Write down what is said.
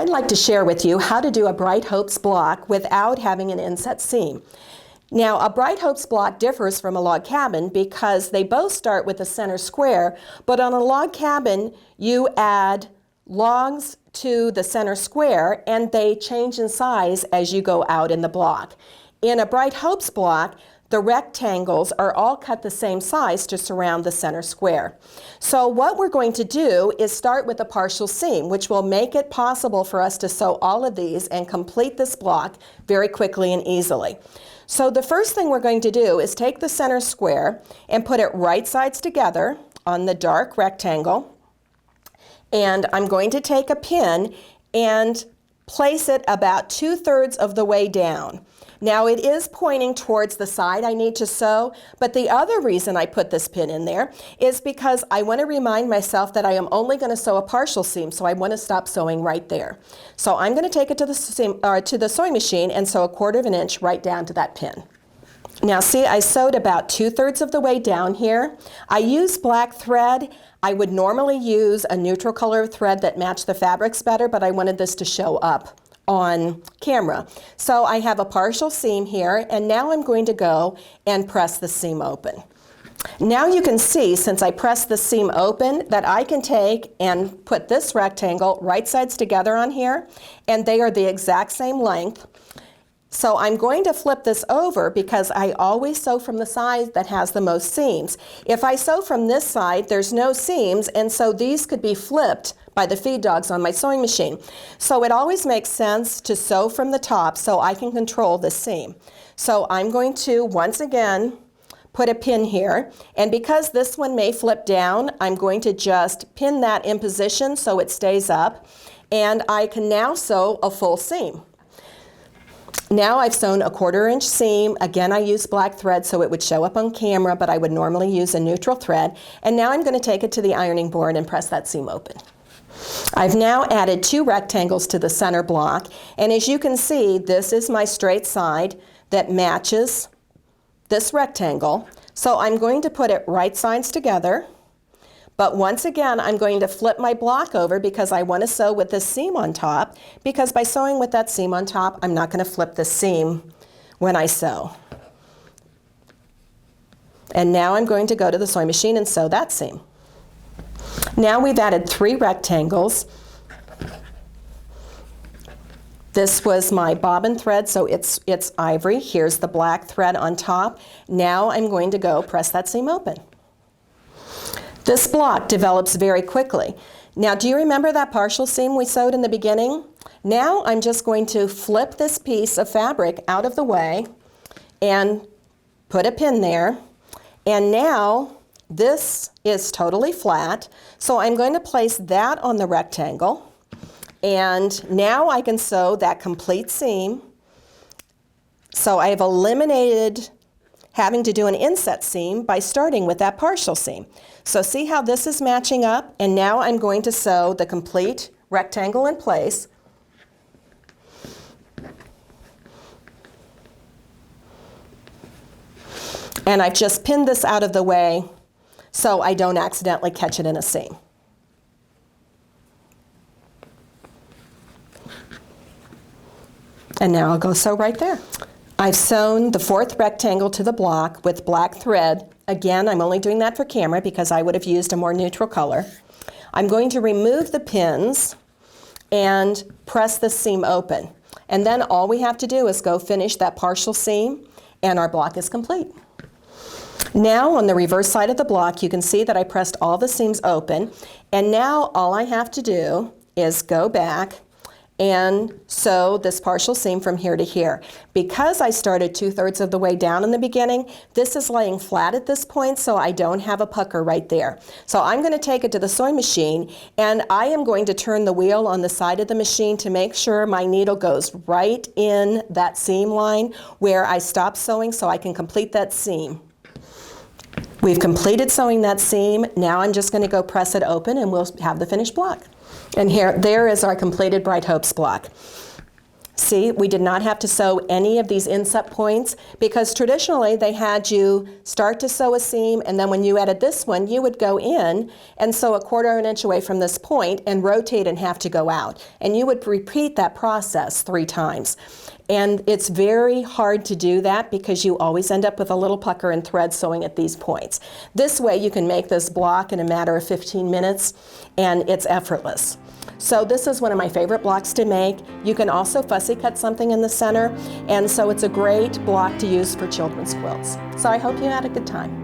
I'd like to share with you how to do a Bright Hopes block without having an inset seam. Now, a Bright Hopes block differs from a log cabin because they both start with a center square, but on a log cabin, you add logs to the center square and they change in size as you go out in the block. In a Bright Hopes block, the rectangles are all cut the same size to surround the center square. So what we're going to do is start with a partial seam, which will make it possible for us to sew all of these and complete this block very quickly and easily. So the first thing we're going to do is take the center square and put it right sides together on the dark rectangle. And I'm going to take a pin and place it about 2/3 of the way down. Now it is pointing towards the side I need to sew, but the other reason I put this pin in there is because I want to remind myself that I am only going to sew a partial seam, so I want to stop sewing right there. So I'm going to take it to the sewing machine and sew 1/4 of an inch right down to that pin. Now see, I sewed about 2/3 of the way down here. I used black thread. I would normally use a neutral color thread that matched the fabrics better, but I wanted this to show up on camera. So I have a partial seam here, and now I'm going to go and press the seam open. Now you can see, since I pressed the seam open, that I can take and put this rectangle right sides together on here, and they are the exact same length. So I'm going to flip this over because I always sew from the side that has the most seams. If I sew from this side, there's no seams, and so these could be flipped by the feed dogs on my sewing machine. So it always makes sense to sew from the top so I can control the seam. So I'm going to, once again, put a pin here, and because this one may flip down, I'm going to just pin that in position so it stays up, and I can now sew a full seam. Now I've sewn a 1/4 inch seam. Again, I used black thread so it would show up on camera, but I would normally use a neutral thread. And now I'm going to take it to the ironing board and press that seam open. I've now added 2 rectangles to the center block, and as you can see, this is my straight side that matches this rectangle. So I'm going to put it right sides together. But once again, I'm going to flip my block over because I want to sew with this seam on top, because by sewing with that seam on top, I'm not going to flip the seam when I sew. And now I'm going to go to the sewing machine and sew that seam. Now we've added 3 rectangles. This was my bobbin thread, so it's ivory. Here's the black thread on top. Now I'm going to go press that seam open. This block develops very quickly. Now, do you remember that partial seam we sewed in the beginning? Now I'm just going to flip this piece of fabric out of the way and put a pin there. And now this is totally flat, so I'm going to place that on the rectangle. And now I can sew that complete seam. So I have eliminated having to do an inset seam by starting with that partial seam. So see how this is matching up? And now I'm going to sew the complete rectangle in place. And I've just pinned this out of the way so I don't accidentally catch it in a seam. And now I'll go sew right there. I've sewn the 4th rectangle to the block with black thread. Again, I'm only doing that for camera because I would have used a more neutral color. I'm going to remove the pins and press the seam open. And then all we have to do is go finish that partial seam and our block is complete. Now on the reverse side of the block, you can see that I pressed all the seams open. And now all I have to do is go back and sew this partial seam from here to here. Because I started 2/3 of the way down in the beginning, this is laying flat at this point, so I don't have a pucker right there. So I'm going to take it to the sewing machine, and I am going to turn the wheel on the side of the machine to make sure my needle goes right in that seam line where I stopped sewing so I can complete that seam. We've completed sewing that seam. Now I'm just going to go press it open and we'll have the finished block. And there is our completed Bright Hopes block. See, we did not have to sew any of these inset points because traditionally they had you start to sew a seam, and then when you added this one, you would go in and sew 1/4 of an inch away from this point and rotate and have to go out. And you would repeat that process 3 times. And it's very hard to do that because you always end up with a little pucker and thread sewing at these points. This way you can make this block in a matter of 15 minutes and it's effortless. So this is one of my favorite blocks to make. You can also fussy cut something in the center, and so it's a great block to use for children's quilts. So I hope you had a good time.